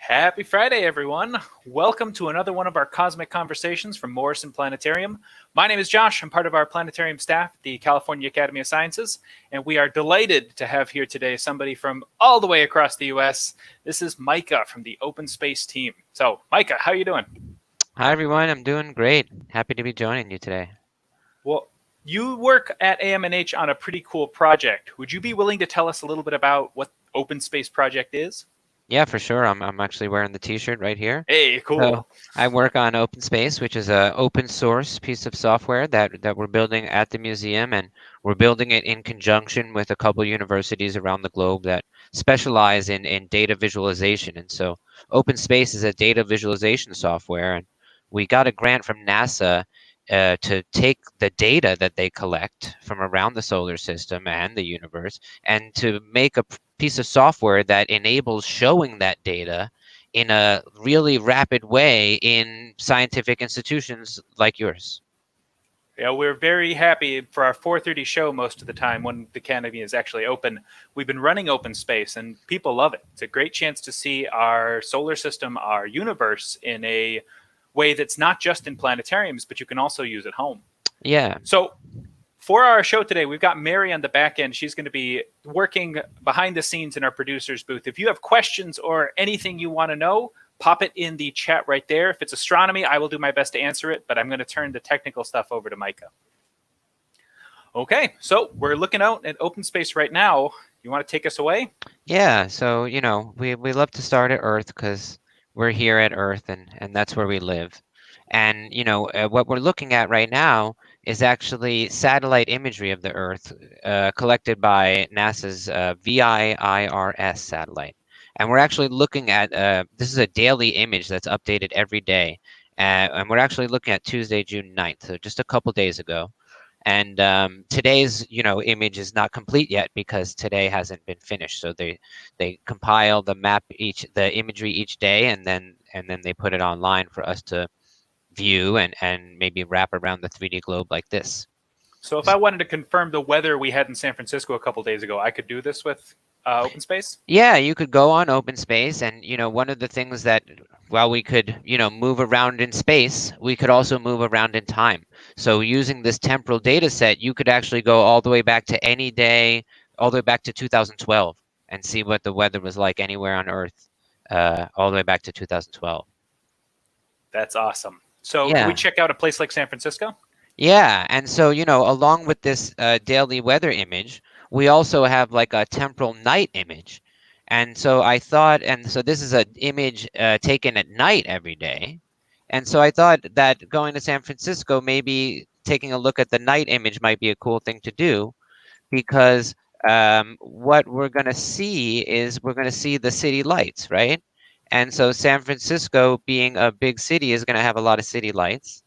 Happy Friday, everyone. Welcome to another one of our cosmic conversations from Morrison Planetarium. My name is Josh. I'm part of our planetarium staff at the California Academy of Sciences, and we are delighted to have here today somebody from all the way across the U.S. This is Micah from the OpenSpace team. So, Micah, how are you doing? Hi, everyone. I'm doing great. Happy to be joining you today. Well, you work at AMNH on a pretty cool project. Would you be willing to tell us a little bit about what OpenSpace project is? Yeah, for sure. I'm actually wearing the T-shirt right here. Hey, cool. So I work on OpenSpace, which is an open source piece of software that we're building at the museum, and we're building it in conjunction with a couple universities around the globe that specialize in data visualization. And so OpenSpace is a data visualization software, and we got a grant from NASA to take the data that they collect from around the solar system and the universe and to make a piece of software that enables showing that data in a really rapid way in scientific institutions like yours. Yeah, we're very happy for our 4:30 show most of the time when the Academy is actually open. We've been running OpenSpace and people love it. It's a great chance to see our solar system, our universe in a way that's not just in planetariums, but you can also use at home. Yeah. So for our show today, we've got Mary on the back end. She's going to be working behind the scenes in our producer's booth. If you have questions or anything you want to know, pop it in the chat right there. If it's astronomy, I will do my best to answer it, but I'm going to turn the technical stuff over to Micah. Okay, so we're looking out at OpenSpace right now. You want to take us away? Yeah, so, we love to start at Earth because we're here at Earth and that's where we live. And, what we're looking at right now is actually satellite imagery of the Earth collected by NASA's VIIRS satellite. And we're actually looking at, this is a daily image that's updated every day. And we're actually looking at Tuesday, June 9th, so just a couple days ago. And today's, image is not complete yet because today hasn't been finished. So they compile the the imagery each day, and then they put it online for us to view and maybe wrap around the 3D globe like this. So if I wanted to confirm the weather we had in San Francisco a couple days ago, I could do this with OpenSpace? Yeah, you could go on OpenSpace, and one of the things that while we could move around in space, we could also move around in time. So using this temporal data set, you could actually go all the way back to any day, all the way back to 2012, and see what the weather was like anywhere on Earth, all the way back to 2012. That's awesome. So Yeah. Can we check out a place like San Francisco? Yeah, and so along with this daily weather image, we also have like a temporal night image. And so I thought, and so this is an image taken at night every day. And so I thought that going to San Francisco, maybe taking a look at the night image might be a cool thing to do, because what we're going to see is we're going to see the city lights, right? And so San Francisco, being a big city, is going to have a lot of city lights.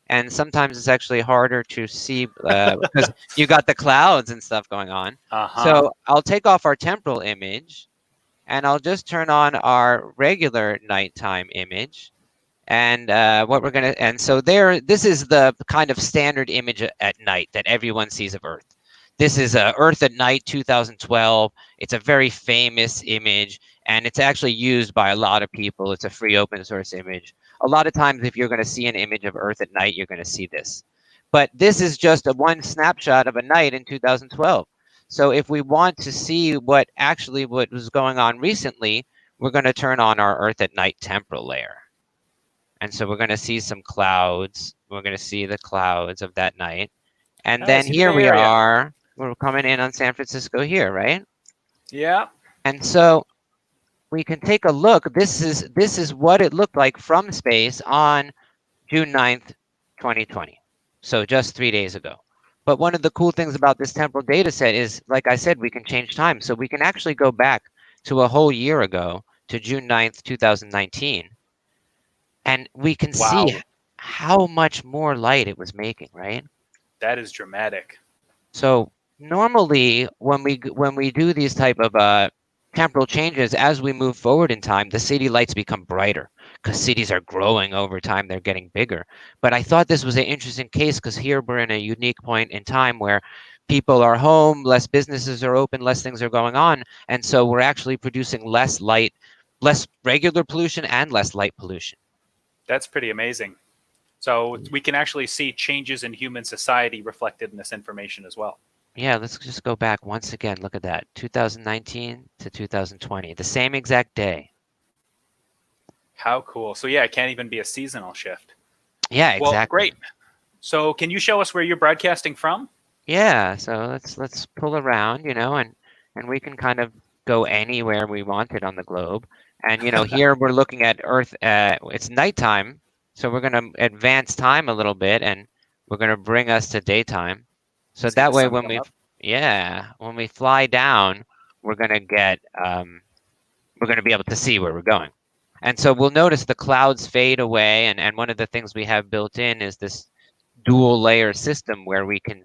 And sometimes it's actually harder to see because you got the clouds and stuff going on. So I'll take off our temporal image, and I'll just turn on our regular nighttime image. And so this is the kind of standard image at night that everyone sees of Earth. This is Earth at Night 2012. It's a very famous image, and it's actually used by a lot of people. It's a free open source image. A lot of times, if you're going to see an image of Earth at night, you're going to see this. But this is just one snapshot of a night in 2012. So if we want to see what was going on recently, we're going to turn on our Earth at Night temporal layer. And so we're going to see some clouds. We're going to see the clouds of that night. And then here we are. We're coming in on San Francisco here, right? Yeah. And so we can take a look. This is what it looked like from space on June 9th, 2020. So just 3 days ago. But one of the cool things about this temporal data set is, like I said, we can change time. So we can actually go back to a whole year ago, to June 9th, 2019. And we can see how much more light it was making, right? That is dramatic. So normally when we do these type of temporal changes, as we move forward in time, the city lights become brighter because cities are growing over time. They're getting bigger. But I thought this was an interesting case because here we're in a unique point in time where people are home, less businesses are open, less things are going on. And so we're actually producing less light less regular pollution and less light pollution. That's pretty amazing. So we can actually see changes in human society reflected in this information as well. Yeah, let's just go back once again. Look at that, 2019 to 2020, the same exact day. How cool. So yeah, it can't even be a seasonal shift. Yeah, Well, exactly. great. So can you show us where you're broadcasting from? Yeah, so let's pull around, and we can kind of go anywhere we wanted on the globe. And here we're looking at Earth. It's nighttime, so we're going to advance time a little bit, and we're going to bring us to daytime. So See that the way, sun come up. when we fly down, we're going to we're going to be able to see where we're going. And so we'll notice the clouds fade away, and one of the things we have built in is this dual layer system where we can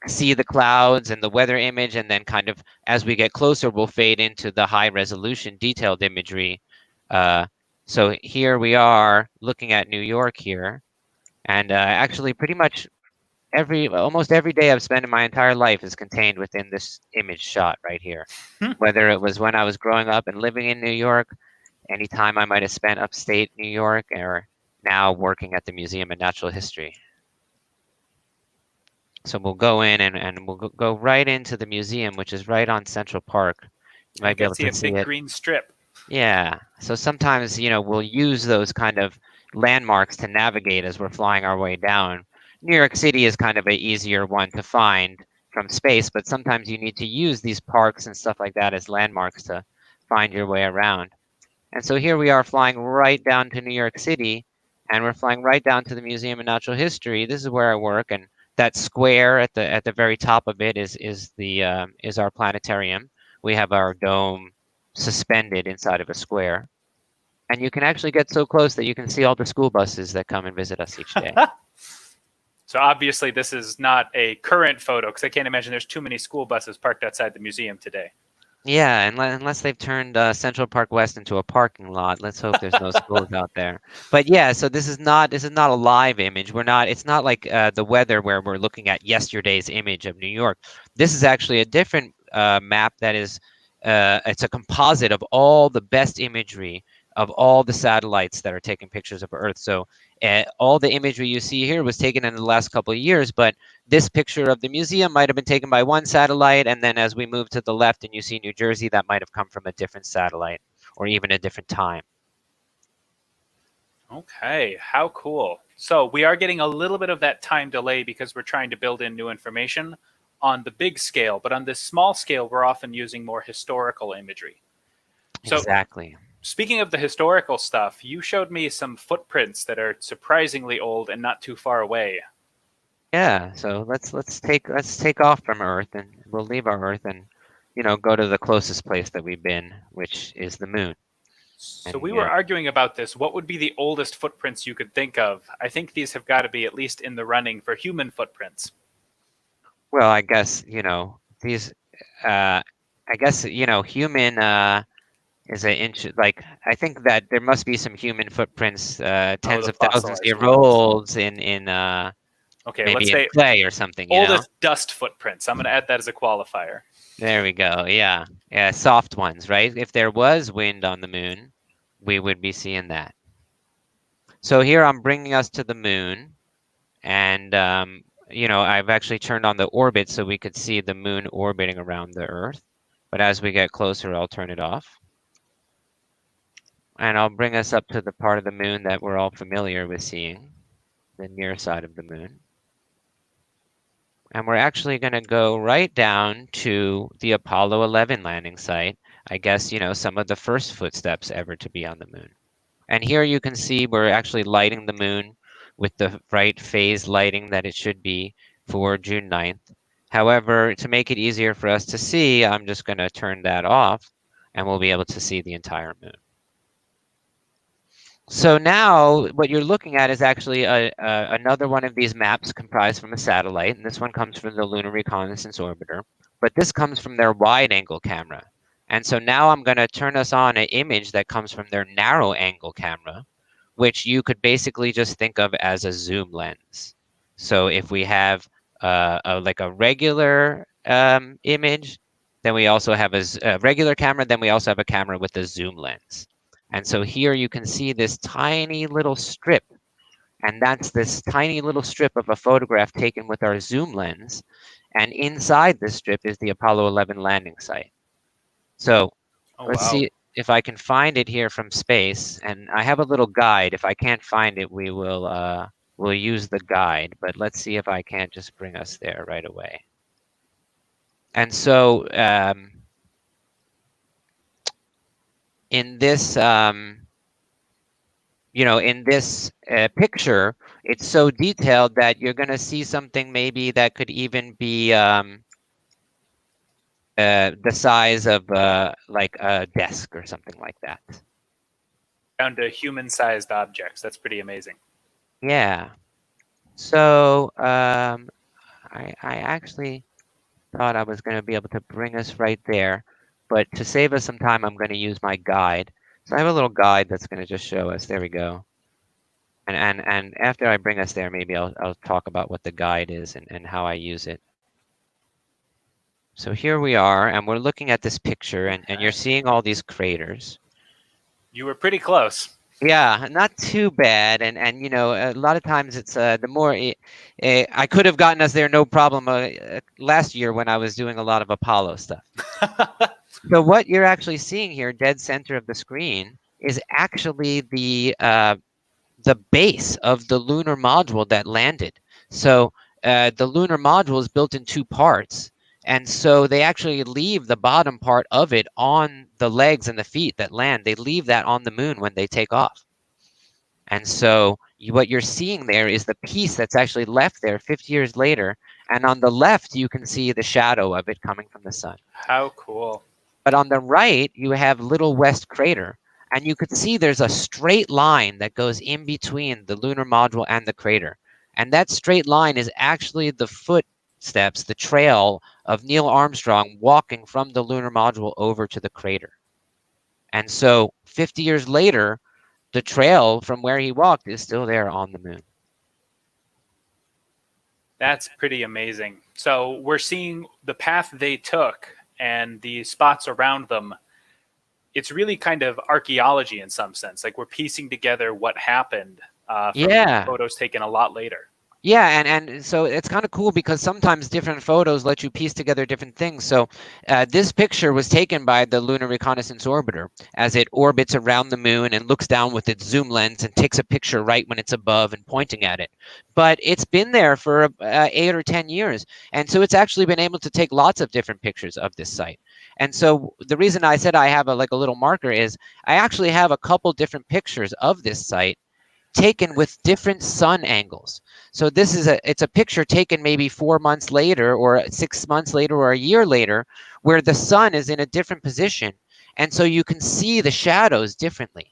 see the clouds and the weather image, and then kind of as we get closer, we'll fade into the high resolution detailed imagery. So here we are looking at New York here, and actually pretty much almost every day I've spent in my entire life is contained within this image shot right here. Whether it was when I was growing up and living in New York, any time I might have spent upstate New York, or now working at the Museum of Natural History. So we'll go in and we'll go right into the museum, which is right on Central Park. You might be able to see a big it. green strip. Yeah. So sometimes, we'll use those kind of landmarks to navigate as we're flying our way down. New York City is kind of an easier one to find from space, but sometimes you need to use these parks and stuff like that as landmarks to find your way around. And so here we are flying right down to New York City, and we're flying right down to the Museum of Natural History. This is where I work, and that square at the very top of it is our planetarium. We have our dome suspended inside of a square, and you can actually get so close that you can see all the school buses that come and visit us each day. So obviously this is not a current photo, because I can't imagine there's too many school buses parked outside the museum today. Yeah, unless they've turned Central Park West into a parking lot. Let's hope there's no schools out there. But yeah, so this is not a live image. It's not like the weather where we're looking at yesterday's image of New York. This is actually a different map that is it's a composite of all the best imagery of all the satellites that are taking pictures of Earth. So all the imagery you see here was taken in the last couple of years, but this picture of the museum might have been taken by one satellite, and then as we move to the left and you see New Jersey, that might have come from a different satellite or even a different time. Okay, how cool. So we are getting a little bit of that time delay because we're trying to build in new information on the big scale, but on this small scale, we're often using more historical imagery. So, exactly. Speaking of the historical stuff, you showed me some footprints that are surprisingly old and not too far away. Yeah, so let's take off from Earth, and we'll leave our Earth and go to the closest place that we've been, which is the moon. So we were arguing about this. What would be the oldest footprints you could think of? I think these have got to be at least in the running for human footprints. Well, I guess these. I guess human is an inch. Like, I think that there must be some human footprints, tens of thousands of years old in okay, maybe let's in say clay or something. Oldest dust footprints. I'm going to add that as a qualifier. There we go. Yeah, soft ones, right? If there was wind on the moon, we would be seeing that. So here I'm bringing us to the moon, and I've actually turned on the orbit so we could see the moon orbiting around the Earth. But as we get closer, I'll turn it off. And I'll bring us up to the part of the moon that we're all familiar with seeing, the near side of the moon. And we're actually going to go right down to the Apollo 11 landing site. I guess, some of the first footsteps ever to be on the moon. And here you can see we're actually lighting the moon with the right phase lighting that it should be for June 9th. However, to make it easier for us to see, I'm just going to turn that off, and we'll be able to see the entire moon. So now what you're looking at is actually another one of these maps comprised from a satellite, and this one comes from the Lunar Reconnaissance Orbiter, but this comes from their wide-angle camera. And so now I'm going to turn us on an image that comes from their narrow-angle camera, which you could basically just think of as a zoom lens. So if we have like a regular image, then we also have a regular camera, then we also have a camera with a zoom lens. And so here you can see this tiny little strip, and that's this tiny little strip of a photograph taken with our zoom lens. And inside this strip is the Apollo 11 landing site. So Oh, let's wow. see if I can find it here from space. And I have a little guide. If I can't find it, we'll use the guide. But let's see if I can't just bring us there right away. And so in this, in this picture, it's so detailed that you're going to see something maybe that could even be the size of like a desk or something like that. Down to human-sized objects. That's pretty amazing. Yeah. So I actually thought I was going to be able to bring us right there, but to save us some time, I'm going to use my guide. So I have a little guide that's going to just show us. There we go. And after I bring us there, maybe I'll talk about what the guide is and how I use it. So here we are, and we're looking at this picture, and you're seeing all these craters. You were pretty close. Yeah, not too bad, and a lot of times it's the more I could have gotten us there no problem last year when I was doing a lot of Apollo stuff. So what you're actually seeing here, dead center of the screen, is actually the base of the lunar module that landed. So the lunar module is built in two parts. And so they actually leave the bottom part of it on the legs and the feet that land. They leave that on the moon when they take off. And so what you're seeing there is the piece that's actually left there 50 years later. And on the left, you can see the shadow of it coming from the sun. How cool. But on the right, you have Little West Crater. And you could see there's a straight line that goes in between the lunar module and the crater. And that straight line is actually the footsteps, the trail of Neil Armstrong walking from the lunar module over to the crater. And so 50 years later, the trail from where he walked is still there on the moon. That's pretty amazing. So we're seeing the path they took and the spots around them. It's really kind of archaeology in some sense. Like we're piecing together what happened from photos taken a lot later. Yeah, and so it's kind of cool because sometimes different photos let you piece together different things. So this picture was taken by the Lunar Reconnaissance Orbiter as it orbits around the moon and looks down with its zoom lens and takes a picture right when it's above and pointing at it. But it's been there for 8 or 10 years. And so it's actually been able to take lots of different pictures of this site. And so the reason I said I have a little marker is I actually have a couple different pictures of this site taken with different sun angles. So this is it's a picture taken maybe 4 months later or 6 months later or a year later where the sun is in a different position. And so you can see the shadows differently.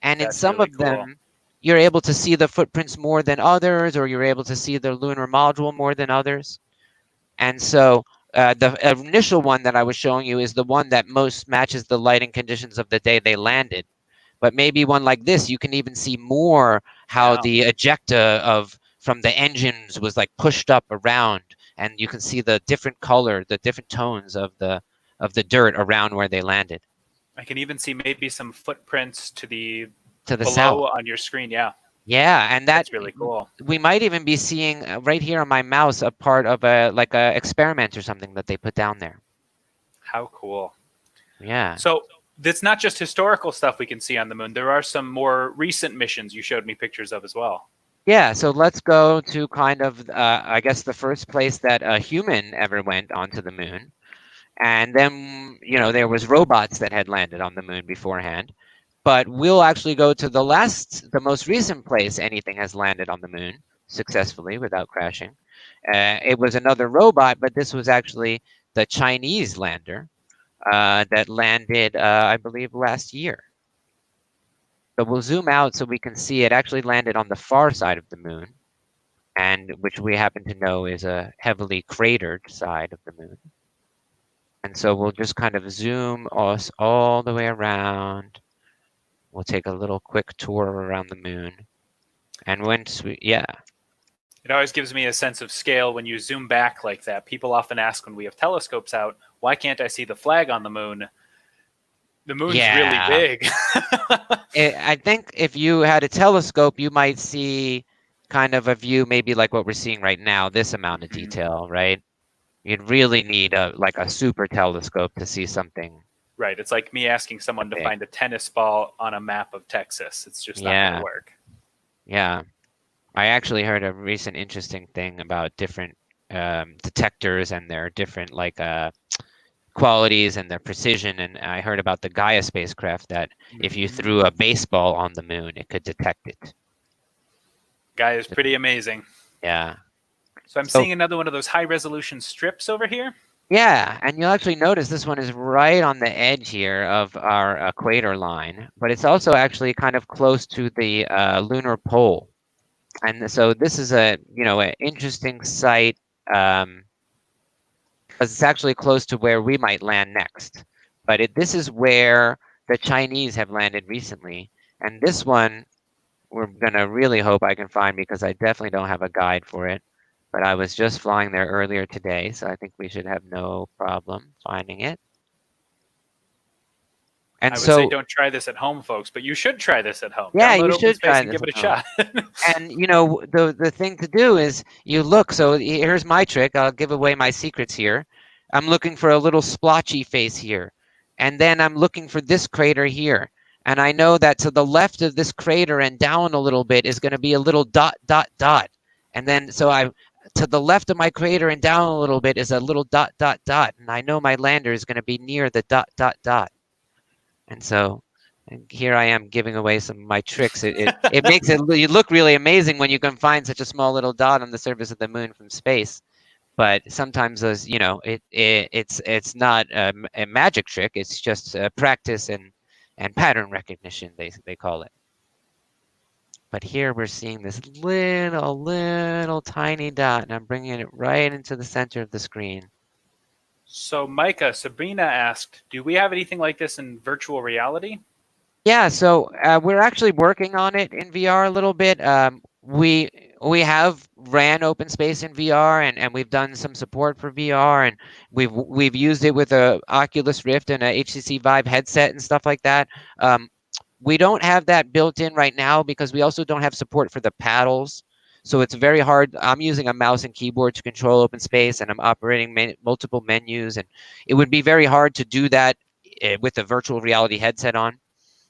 And in some really of them, you're able to see the footprints more than others, or you're able to see the lunar module more than others. And so the initial one that I was showing you is the one that most matches the lighting conditions of the day they landed. But maybe one like this, you can even see more how the ejecta from the engines was like pushed up around, and you can see the different color, the different tones of the dirt around where they landed. I can even see maybe some footprints to the below south on your screen. Yeah, and that's really cool. We might even be seeing right here on my mouse a part of a experiment or something that they put down there. How cool. Yeah. So it's not just historical stuff we can see on the moon. There are some more recent missions you showed me pictures of as well. Yeah, so let's go to kind of, I guess, the first place that a human ever went onto the moon. And then, there was robots that had landed on the moon beforehand. But we'll actually go to the most recent place anything has landed on the moon successfully without crashing. It was another robot, but this was actually the Chinese lander that landed, I believe, last year. So we'll zoom out so we can see it actually landed on the far side of the moon, and which we happen to know is a heavily cratered side of the moon. And so we'll just kind of zoom us all the way around. We'll take a little quick tour around the moon. And once it always gives me a sense of scale when you zoom back like that. People often ask when we have telescopes out, why can't I see the flag on the moon? The moon's really Yeah. big. I think if you had a telescope, you might see kind of a view, maybe like what we're seeing right now, this amount of detail, right? You'd really need like a super telescope to see something Right. It's like me asking someone to big. find a tennis ball on a map of Texas. It's just not going Yeah, to work. yeah. I actually heard a recent interesting thing about different detectors and their different like qualities and their precision. And I heard about the Gaia spacecraft that if you threw a baseball on the moon, it could detect it. Guy is pretty amazing. Yeah. So I'm seeing another one of those high resolution strips over here. Yeah, and you'll actually notice this one is right on the edge here of our equator line, but it's also actually kind of close to the lunar pole. And so this is an interesting site because it's actually close to where we might land next. But this is where the Chinese have landed recently. And this one, we're going to really hope I can find because I definitely don't have a guide for it. But I was just flying there earlier today, so I think we should have no problem finding it. And I would say so, don't try this at home, folks, but you should try this at home. yeah, Download you should OpenSpace try and this give it a at home. shot. And the thing to do is you look. So here's my trick. I'll give away my secrets here. I'm looking for a little splotchy face here, and then I'm looking for this crater here. And I know that to the left of this crater and down a little bit is going to be a little dot, dot, dot. And then to the left of my crater and down a little bit is a little dot, dot, dot. And I know my lander is going to be near the dot, dot, dot. And so here I am giving away some of my tricks. It makes it look really amazing when you can find such a small little dot on the surface of the moon from space. But sometimes those, it's not a magic trick. It's just practice and pattern recognition, they call it. But here we're seeing this little tiny dot, and I'm bringing it right into the center of the screen. So, Micah, Sabrina asked, do we have anything like this in virtual reality? Yeah, so we're actually working on it in VR a little bit. We have ran OpenSpace in VR, and we've done some support for VR, and we've used it with a Oculus Rift and a HTC Vive headset and stuff like that. We don't have that built in right now because we also don't have support for the paddles. So it's very hard. I'm using a mouse and keyboard to control OpenSpace, and I'm operating multiple menus, and it would be very hard to do that with a virtual reality headset on.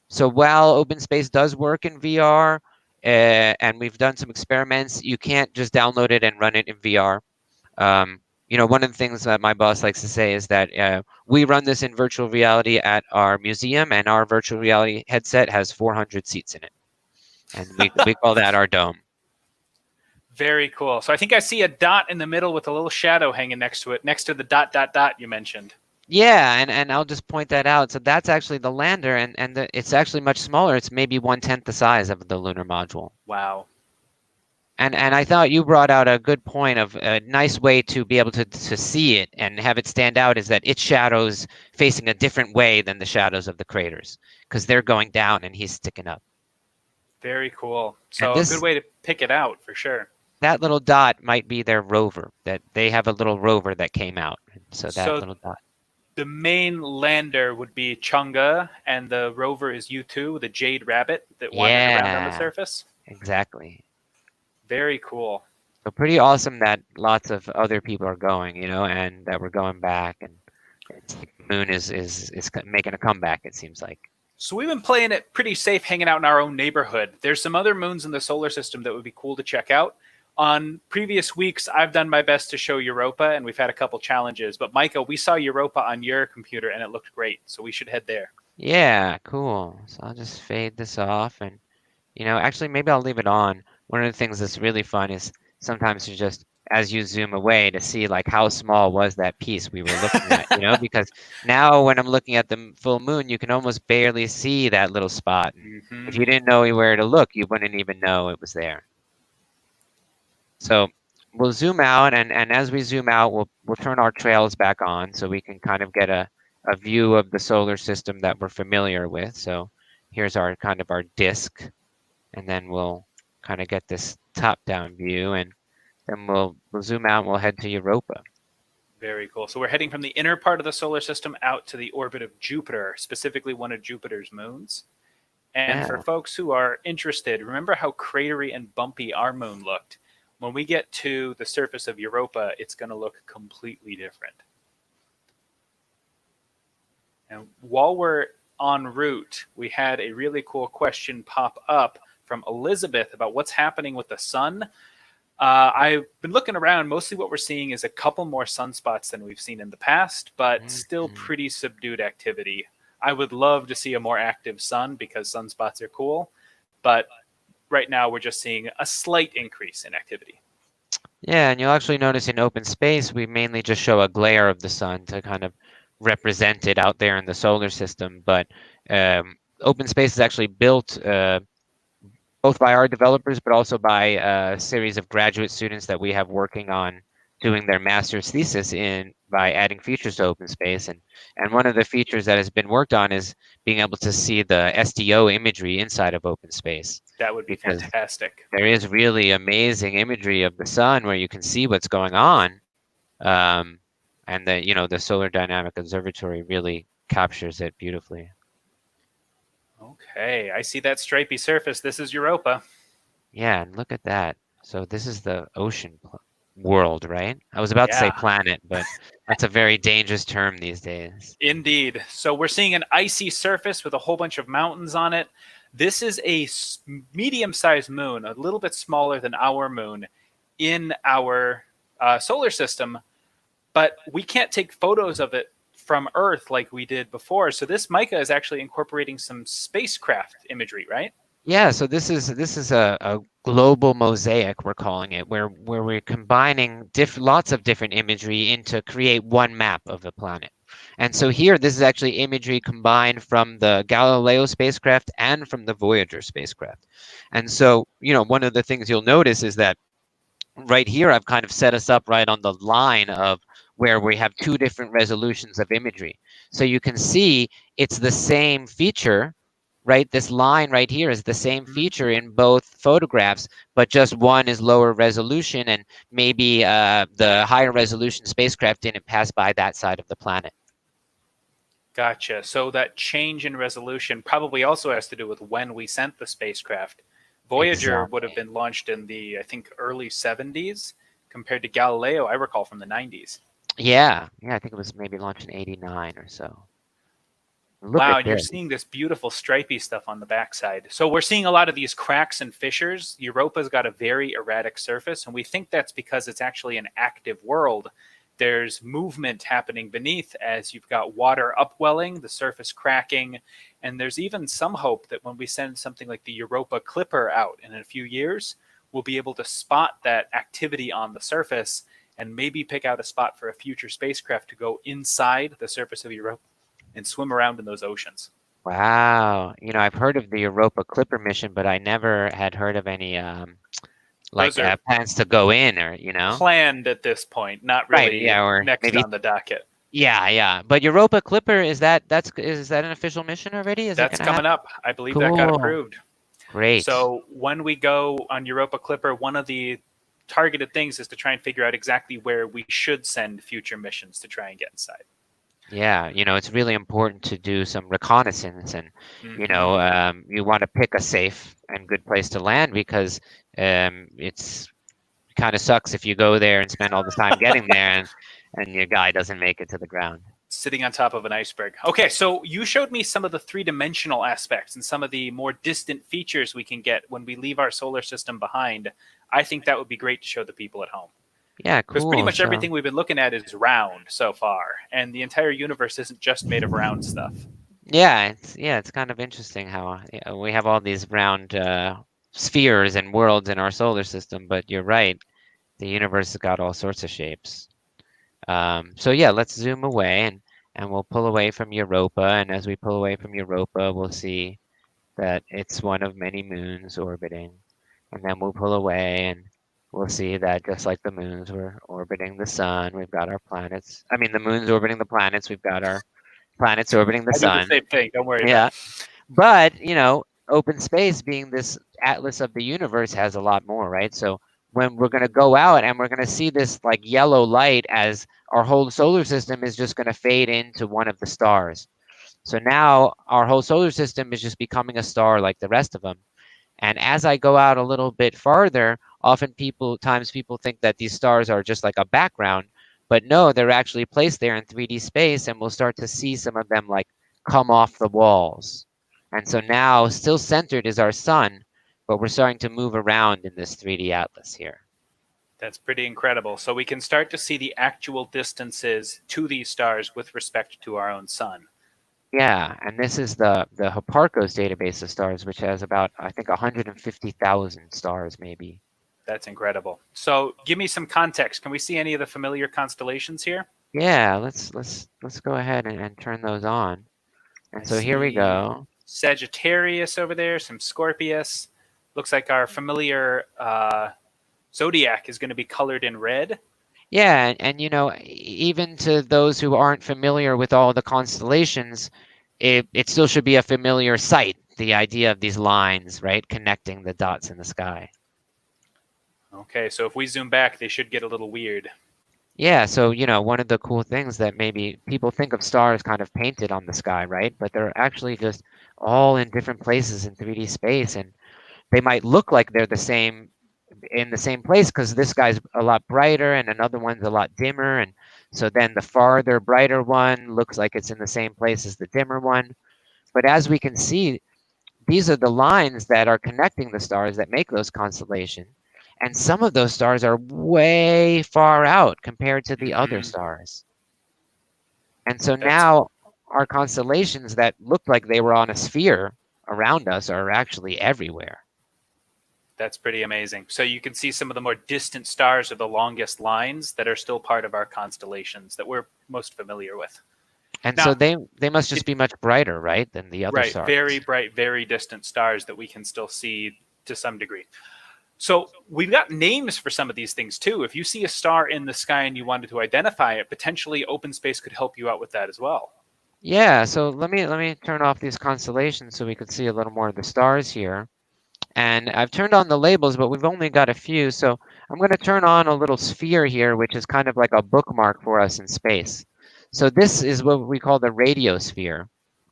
So while OpenSpace does work in VR, and we've done some experiments, you can't just download it and run it in VR. One of the things that my boss likes to say is that we run this in virtual reality at our museum, and our virtual reality headset has 400 seats in it. And we call that our dome. Very cool. So I think I see a dot in the middle with a little shadow hanging next to it, next to the dot, dot, dot you mentioned. Yeah, and I'll just point that out. So that's actually the lander, and it's actually much smaller. It's maybe 1/10 the size of the lunar module. Wow. And I thought you brought out a good point of a nice way to be able to see it and have it stand out is that its shadows facing a different way than the shadows of the craters because they're going down and he's sticking up. Very cool. So a good way to pick it out for sure. That little dot might be their rover. That they have a little rover that came out. So that little dot. The main lander would be Chang'e, and the rover is U2, the jade rabbit that wandered around on the surface. Exactly. Very cool. So pretty awesome that lots of other people are going, and that we're going back, and the moon is making a comeback, it seems like. So we've been playing it pretty safe, hanging out in our own neighborhood. There's some other moons in the solar system that would be cool to check out. On previous weeks, I've done my best to show Europa, and we've had a couple challenges. But Micah, we saw Europa on your computer, and it looked great. So we should head there. Yeah, cool. So I'll just fade this off, and actually maybe I'll leave it on. One of the things that's really fun is sometimes you just, as you zoom away, to see like how small was that piece we were looking at, because now when I'm looking at the full moon, you can almost barely see that little spot. Mm-hmm. If you didn't know where to look, you wouldn't even know it was there. So we'll zoom out, and as we zoom out, we'll turn our trails back on so we can kind of get a view of the solar system that we're familiar with. So here's our kind of our disk, and then we'll kind of get this top-down view, and then we'll zoom out and we'll head to Europa. Very cool. So we're heading from the inner part of the solar system out to the orbit of Jupiter, specifically one of Jupiter's moons. And for folks who are interested, remember how cratery and bumpy our moon looked? When we get to the surface of Europa, it's going to look completely different. And while we're en route, we had a really cool question pop up from Elizabeth about what's happening with the sun. I've been looking around. Mostly what we're seeing is a couple more sunspots than we've seen in the past, but still pretty subdued activity. I would love to see a more active sun because sunspots are cool, but right now we're just seeing a slight increase in activity. Yeah, and you'll actually notice in open space, we mainly just show a glare of the sun to kind of represent it out there in the solar system. But open space is actually built both by our developers, but also by a series of graduate students that we have working on doing their master's thesis by adding features to OpenSpace. And one of the features that has been worked on is being able to see the SDO imagery inside of OpenSpace. That would be fantastic. There is really amazing imagery of the sun where you can see what's going on. And the Solar Dynamic Observatory really captures it beautifully. Okay, I see that stripy surface. This is Europa. Yeah, and look at that. So this is the ocean world, right? I was about to say planet, but that's a very dangerous term these days. Indeed. So we're seeing an icy surface with a whole bunch of mountains on it. This is a medium-sized moon, a little bit smaller than our moon in our solar system, but we can't take photos of it from Earth like we did before. So this Micah is actually incorporating some spacecraft imagery, right? Yeah, so this is a global mosaic, we're calling it, where we're combining lots of different imagery into create one map of the planet. And so here, this is actually imagery combined from the Galileo spacecraft and from the Voyager spacecraft. And so, one of the things you'll notice is that right here, I've kind of set us up right on the line of where we have two different resolutions of imagery. So you can see it's the same feature, right? This line right here is the same feature in both photographs, but just one is lower resolution, and maybe the higher resolution spacecraft didn't pass by that side of the planet. Gotcha. So that change in resolution probably also has to do with when we sent the spacecraft. Voyager would have been launched in the, I think, early 70s compared to Galileo, I recall, from the 90s. Yeah, I think it was maybe launched in 89 or so. Wow, and you're seeing this beautiful stripy stuff on the backside. So we're seeing a lot of these cracks and fissures. Europa's got a very erratic surface, and we think that's because it's actually an active world. There's movement happening beneath as you've got water upwelling, the surface cracking, and there's even some hope that when we send something like the Europa Clipper out in a few years, we'll be able to spot that activity on the surface and maybe pick out a spot for a future spacecraft to go inside the surface of Europa and swim around in those oceans. Wow. I've heard of the Europa Clipper mission, but I never had heard of any plans to go in or, planned at this point, not really or next maybe on the docket. Yeah. But Europa Clipper, is that an official mission already? That's coming up. I believe that got approved. Great. So when we go on Europa Clipper, one of the targeted things is to try and figure out exactly where we should send future missions to try and get inside. Yeah, it's really important to do some reconnaissance, and you want to pick a safe and good place to land, because it's kind of sucks if you go there and spend all this time getting there and your guy doesn't make it to the ground. Sitting on top of an iceberg. Okay, so you showed me some of the three-dimensional aspects and some of the more distant features we can get when we leave our solar system behind. I think that would be great to show the people at home. Yeah, cool. Because pretty much everything we've been looking at is round so far, and the entire universe isn't just made of round stuff. Yeah, it's kind of interesting how we have all these round spheres and worlds in our solar system, but you're right, the universe has got all sorts of shapes. So yeah, let's zoom away and we'll pull away from Europa, and as we pull away from Europa, we'll see that it's one of many moons orbiting, and then we'll pull away and we'll see that just like the moons were orbiting the sun, we've got our planets. I mean, the moon's orbiting the planets, we've got our planets orbiting the sun. I do the same thing, don't worry about it. But, open space being this atlas of the universe has a lot more, right? So when we're going to go out and we're going to see this like yellow light as our whole solar system is just going to fade into one of the stars. So now our whole solar system is just becoming a star like the rest of them. And as I go out a little bit farther, often people think that these stars are just like a background, but no, they're actually placed there in 3D space, and we'll start to see some of them like come off the walls. And so now still centered is our sun, but we're starting to move around in this 3D atlas here. That's pretty incredible. So we can start to see the actual distances to these stars with respect to our own sun. Yeah, and this is the Hipparcos database of stars, which has about, I think, 150,000 stars maybe. That's incredible. So give me some context. Can we see any of the familiar constellations here? Yeah, let's go ahead and turn those on. And so here we go. Sagittarius over there, some Scorpius. Looks like our familiar zodiac is going to be colored in red. Yeah, and you know, even to those who aren't familiar with all the constellations, it still should be a familiar sight, the idea of these lines, right, connecting the dots in the sky. Okay, so if we zoom back, they should get a little weird. Yeah, so, you know, one of the cool things that maybe people think of stars kind of painted on the sky, right? But they're actually just all in different places in 3D space, and they might look like they're the same in the same place because this guy's a lot brighter and another one's a lot dimmer, and so then the farther brighter one looks like it's in the same place as the dimmer one. But as we can see, these are the lines that are connecting the stars that make those constellations, and some of those stars are way far out compared to the other stars. And so now our constellations that looked like they were on a sphere around us are actually everywhere. That's pretty amazing. So you can see some of the more distant stars are the longest lines that are still part of our constellations that we're most familiar with. And now, so they must just be much brighter, right, than the other stars. Right, very bright, very distant stars that we can still see to some degree. So we've got names for some of these things too. If you see a star in the sky and you wanted to identify it, potentially OpenSpace could help you out with that as well. Yeah, so let me turn off these constellations so we can see a little more of the stars here. And I've turned on the labels, but we've only got a few. So I'm going to turn on a little sphere here, which is kind of like a bookmark for us in space. So this is what we call the radiosphere.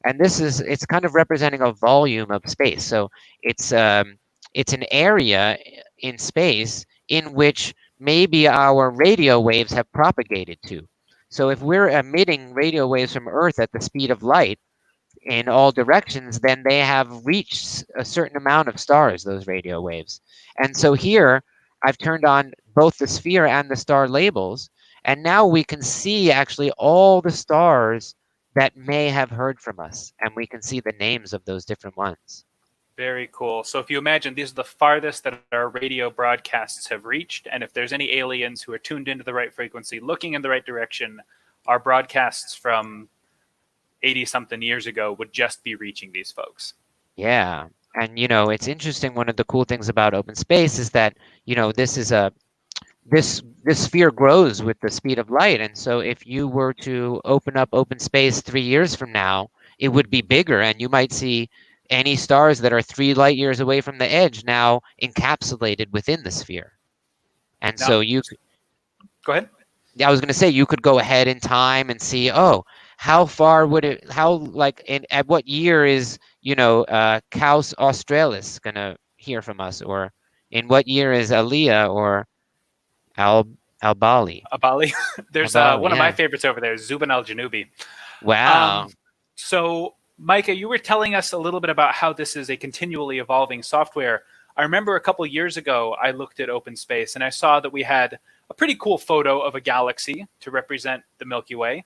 And it's kind of representing a volume of space. So it's an area in space in which maybe our radio waves have propagated to. So if we're emitting radio waves from Earth at the speed of light, in all directions, then they have reached a certain amount of stars, those radio waves. And so here, I've turned on both the sphere and the star labels, and now we can see actually all the stars that may have heard from us, and we can see the names of those different ones. Very cool. So if you imagine, these are the farthest that our radio broadcasts have reached, and if there's any aliens who are tuned into the right frequency, looking in the right direction, our broadcasts from 80-something years ago would just be reaching these folks. Yeah. And, you know, it's interesting. One of the cool things about OpenSpace is that, you know, this sphere grows with the speed of light. And so if you were to open up OpenSpace 3 years from now, it would be bigger, and you might see any stars that are 3 light years away from the edge now encapsulated within the sphere. And now, so you go ahead. I was going to say, you could go ahead in time and see, oh, how far would it, at what year is, you know, Caus Australis going to hear from us? Or in what year is Aliyah or Al-Bali? Al-Bali. There's one of my favorites over there, Zubin al-Janubi. Wow. So, Micah, you were telling us a little bit about how this is a continually evolving software. I remember a couple years ago, I looked at OpenSpace and I saw that we had a pretty cool photo of a galaxy to represent the Milky Way.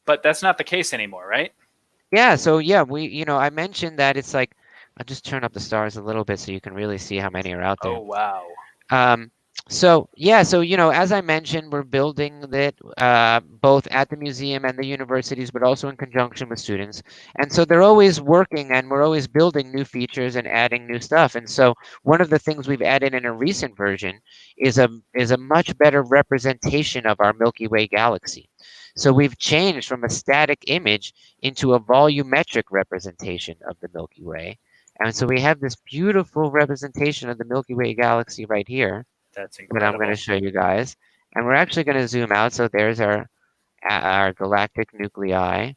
But that's not the case anymore, right? Yeah, so yeah, I mentioned that it's like, I'll just turn up the stars a little bit so you can really see how many are out there. Oh, wow. So you know, as I mentioned, we're building it both at the museum and the universities, but also in conjunction with students. And so they're always working, and we're always building new features and adding new stuff. And so one of the things we've added in a recent version is a much better representation of our Milky Way galaxy. So we've changed from a static image into a volumetric representation of the Milky Way. And so we have this beautiful representation of the Milky Way galaxy right here. That's but I'm going incredible. to show you guys. And we're actually going to zoom out. So there's our galactic nuclei,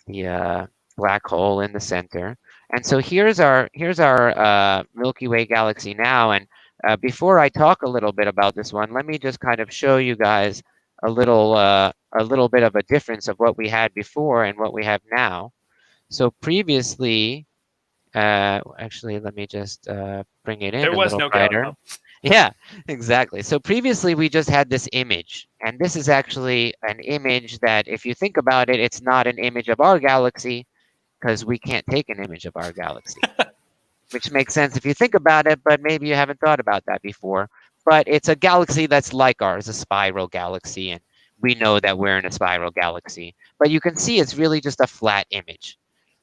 the black hole in the center. And so here's our Milky Way galaxy now. And before I talk a little bit about this one, let me just kind of show you guys a little bit of a difference of what we had before and what we have now. So previously, actually, let me just bring it in There a was little no brighter. Yeah, exactly. So previously we just had this image, and this is actually an image that, if you think about it, it's not an image of our galaxy because we can't take an image of our galaxy, which makes sense if you think about it, but maybe you haven't thought about that before. But it's a galaxy that's like ours, a spiral galaxy, and we know that we're in a spiral galaxy. But you can see it's really just a flat image.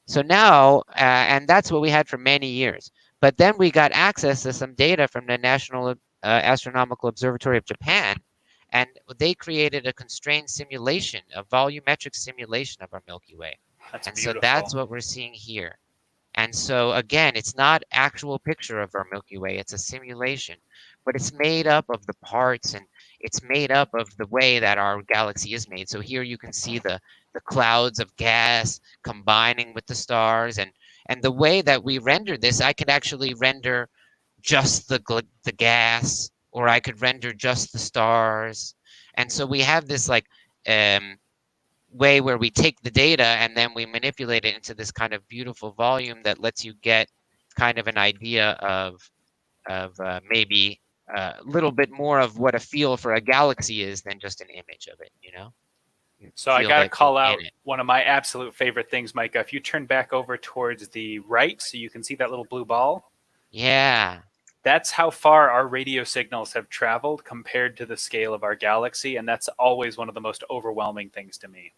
So now, and that's what we had for many years. But then we got access to some data from the National Astronomical Observatory of Japan, and they created a constrained simulation, a volumetric simulation of our Milky Way. That's And so beautiful. that's what we're seeing here. And so again, it's not actual picture of our Milky Way, it's a simulation, but it's made up of the parts and it's made up of the way that our galaxy is made. So here you can see the clouds of gas combining with the stars, and the way that we render this, I could actually render just the gas, or I could render just the stars. And so we have this like way where we take the data and then we manipulate it into this kind of beautiful volume that lets you get kind of an idea of maybe a little bit more of what a feel for a galaxy is than just an image of it, you know? You So I feel got to that you're call out in it. one of my absolute favorite things, Micah. If you turn back over towards the right, so you can see that little blue ball, Yeah. that's how far our radio signals have traveled compared to the scale of our galaxy. And that's always one of the most overwhelming things to me.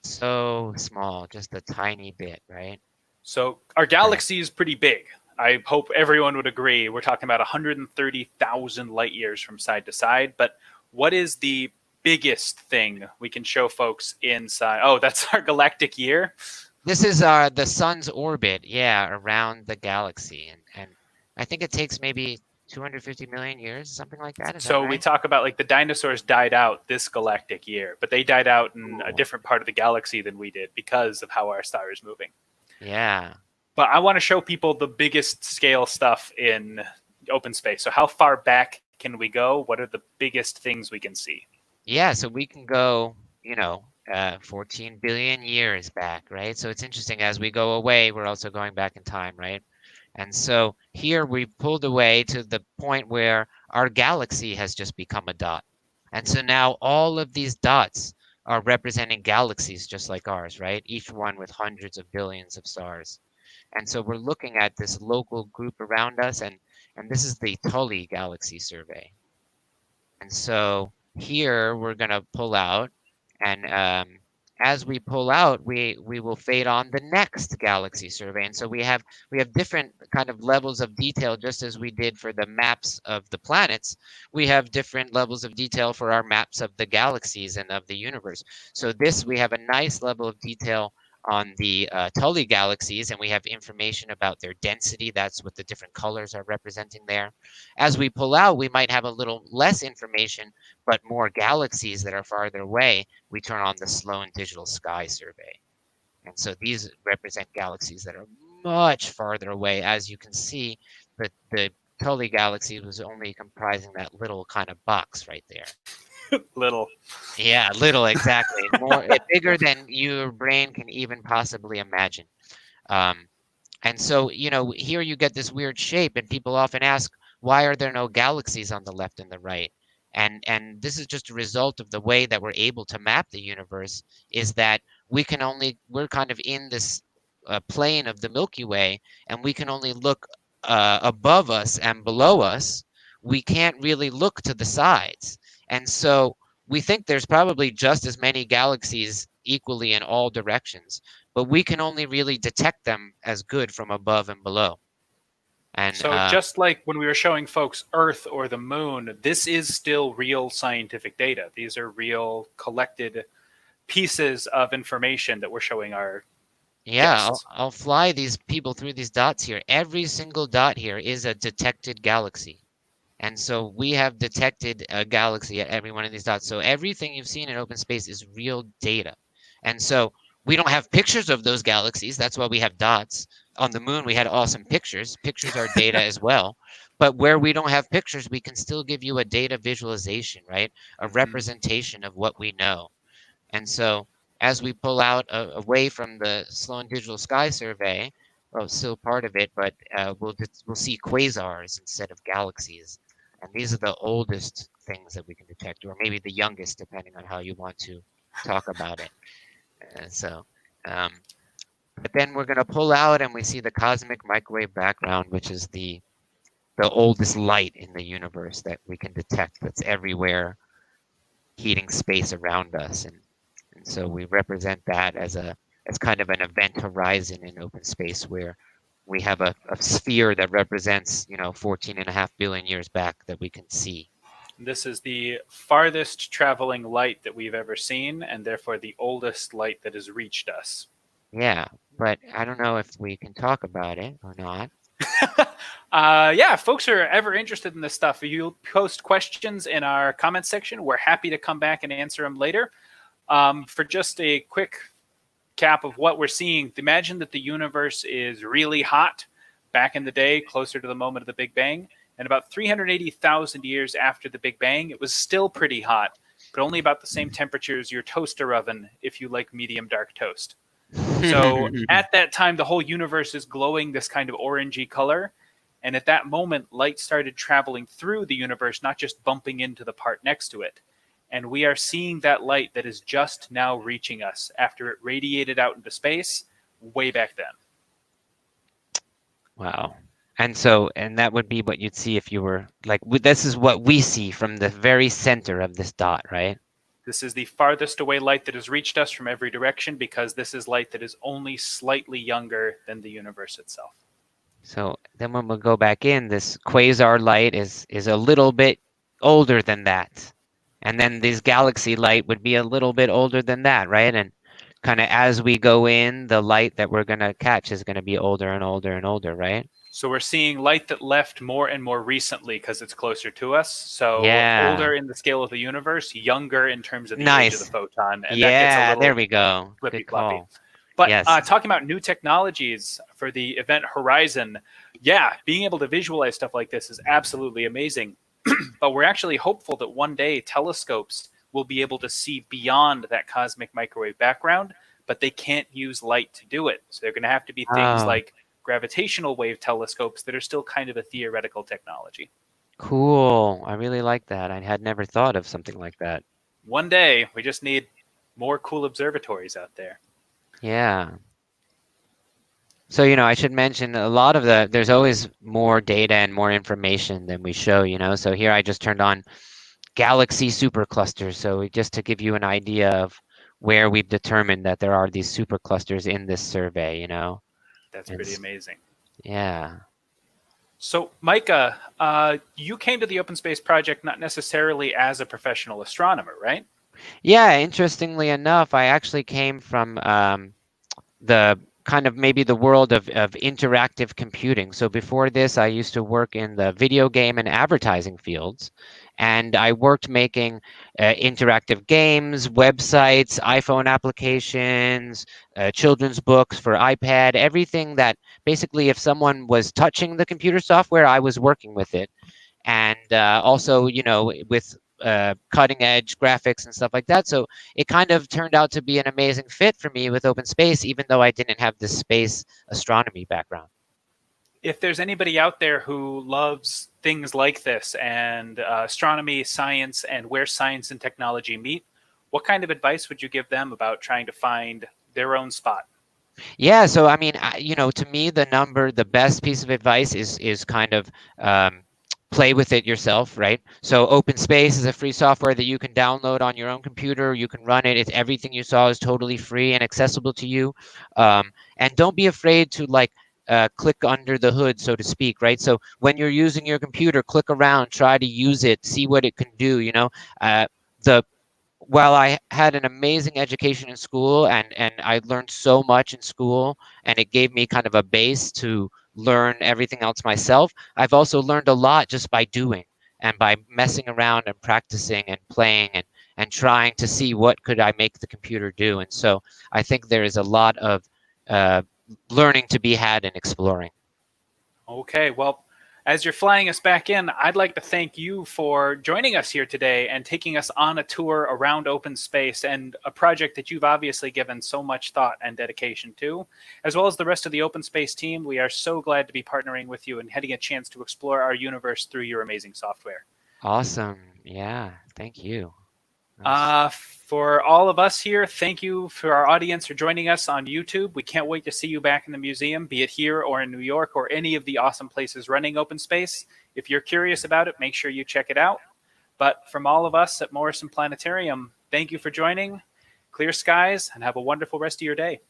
So small, just a tiny bit, right? So our galaxy is pretty big. I hope everyone would agree. We're talking about 130,000 light years from side to side. But what is the biggest thing we can show folks inside? Oh, that's our galactic year. This is the sun's orbit, yeah, around the galaxy. And I think it takes maybe 250 million years, something like that. Is that So we right? talk about like the dinosaurs died out this galactic year, but they died out in a Ooh. different part of the galaxy than we did because of how our star is moving. Yeah. But I want to show people the biggest scale stuff in open space. So how far back can we go? What are the biggest things we can see? Yeah, so we can go, 14 billion years back, right? So it's interesting, as we go away, we're also going back in time, right? And so here we've pulled away to the point where our galaxy has just become a dot. And so now all of these dots are representing galaxies just like ours, right? Each one with hundreds of billions of stars. And so we're looking at this local group around us, and this is the Tully Galaxy Survey. And so here we're going to pull out, and as we pull out, we will fade on the next galaxy survey. And so we have different kind of levels of detail, just as we did for the maps of the planets. We have different levels of detail for our maps of the galaxies and of the universe. So this, we have a nice level of detail on the Tully galaxies, and we have information about their density. That's what the different colors are representing there. As we pull out, we might have a little less information, but more galaxies that are farther away. We turn on the Sloan Digital Sky Survey. And so these represent galaxies that are much farther away. As you can see, the Tully galaxy was only comprising that little kind of box right there. Little. Yeah, little, exactly. More bigger than your brain can even possibly imagine. And so, here you get this weird shape, and people often ask, why are there no galaxies on the left and the right? And this is just a result of the way that we're able to map the universe, is that we're kind of in this plane of the Milky Way, and we can only look above us and below us. We can't really look to the sides. And so we think there's probably just as many galaxies equally in all directions, but we can only really detect them as good from above and below. And So just like when we were showing folks Earth or the moon, this is still real scientific data. These are real collected pieces of information that we're showing our guests. I'll fly these people through these dots here. Every single dot here is a detected galaxy. And so we have detected a galaxy at every one of these dots. So everything you've seen in open space is real data. And so we don't have pictures of those galaxies. That's why we have dots. On the moon, we had awesome pictures. Pictures are data as well. But where we don't have pictures, we can still give you a data visualization, right? A representation of what we know. And so as we pull out away from the Sloan Digital Sky Survey, well, it's still part of it, but we'll see quasars instead of galaxies. And these are the oldest things that we can detect, or maybe the youngest, depending on how you want to talk about it. So, but then we're going to pull out and we see the cosmic microwave background, which is the oldest light in the universe that we can detect, that's everywhere, heating space around us. And so we represent that as kind of an event horizon in open space, where we have a sphere that represents 14.5 billion years back that we can see. This is the farthest traveling light that we've ever seen, and therefore the oldest light that has reached us. Yeah, but I don't know if we can talk about it or not. Yeah, if folks are ever interested in this stuff, if you post questions in our comments section, we're happy to come back and answer them later. For just a quick cap of what we're seeing, imagine that the universe is really hot back in the day, closer to the moment of the Big Bang. And about 380,000 years after the Big Bang, it was still pretty hot, but only about the same temperature as your toaster oven if you like medium dark toast. So at that time, the whole universe is glowing this kind of orangey color. And at that moment, light started traveling through the universe, not just bumping into the part next to it. And we are seeing that light that is just now reaching us after it radiated out into space way back then. Wow. And that would be what you'd see if you were like, this is what we see from the very center of this dot, right? This is the farthest away light that has reached us from every direction, because this is light that is only slightly younger than the universe itself. So then when we go back in, this quasar light is a little bit older than that. And then this galaxy light would be a little bit older than that, right? And kind of as we go in, the light that we're going to catch is going to be older and older and older, right? So we're seeing light that left more and more recently because it's closer to us. So Yeah. older in the scale of the universe, younger in terms of the age of the photon. And yeah, that gets a little there we go. flippy Good call. floppy. But yes. Talking about new technologies for the event horizon, yeah, being able to visualize stuff like this is absolutely amazing. But we're actually hopeful that one day telescopes will be able to see beyond that cosmic microwave background, but they can't use light to do it. So they're going to have to be things like gravitational wave telescopes that are still kind of a theoretical technology. Cool. I really like that. I had never thought of something like that. One day, we just need more cool observatories out there. Yeah. So, I should mention a lot of there's always more data and more information than we show, So here I just turned on galaxy superclusters. So just to give you an idea of where we've determined that there are these superclusters in this survey, That's pretty amazing. Yeah. So, Micah, you came to the Open Space Project not necessarily as a professional astronomer, right? Yeah, interestingly enough, I actually came from the kind of maybe the world of interactive computing. So before this, I used to work in the video game and advertising fields. And I worked making interactive games, websites, iPhone applications, children's books for iPad, everything that basically if someone was touching the computer software, I was working with it. And also, with cutting edge graphics and stuff like that. So it kind of turned out to be an amazing fit for me with open space, even though I didn't have this space astronomy background. If there's anybody out there who loves things like this and astronomy, science, and where science and technology meet, what kind of advice would you give them about trying to find their own spot? Yeah, so I mean, to me, the best piece of advice is kind of play with it yourself, right? So OpenSpace is a free software that you can download on your own computer. You can run it. It's everything you saw is totally free and accessible to you. And don't be afraid to click under the hood, so to speak, right? So when you're using your computer, click around, try to use it, see what it can do. While I had an amazing education in school and I learned so much in school, and it gave me kind of a base to learn everything else myself, I've also learned a lot just by doing. and by messing around and practicing and playing and trying to see what could I make the computer do. And so I think there is a lot of learning to be had and exploring. Okay, well, as you're flying us back in, I'd like to thank you for joining us here today and taking us on a tour around open space and a project that you've obviously given so much thought and dedication to, as well as the rest of the Open Space team. We are so glad to be partnering with you and getting a chance to explore our universe through your amazing software. Awesome. Yeah, thank you. For all of us here, thank you for our audience for joining us on YouTube. We can't wait to see you back in the museum, be it here or in New York or any of the awesome places running open space. If you're curious about it, make sure you check it out. But from all of us at Morrison Planetarium, thank you for joining. Clear skies and have a wonderful rest of your day.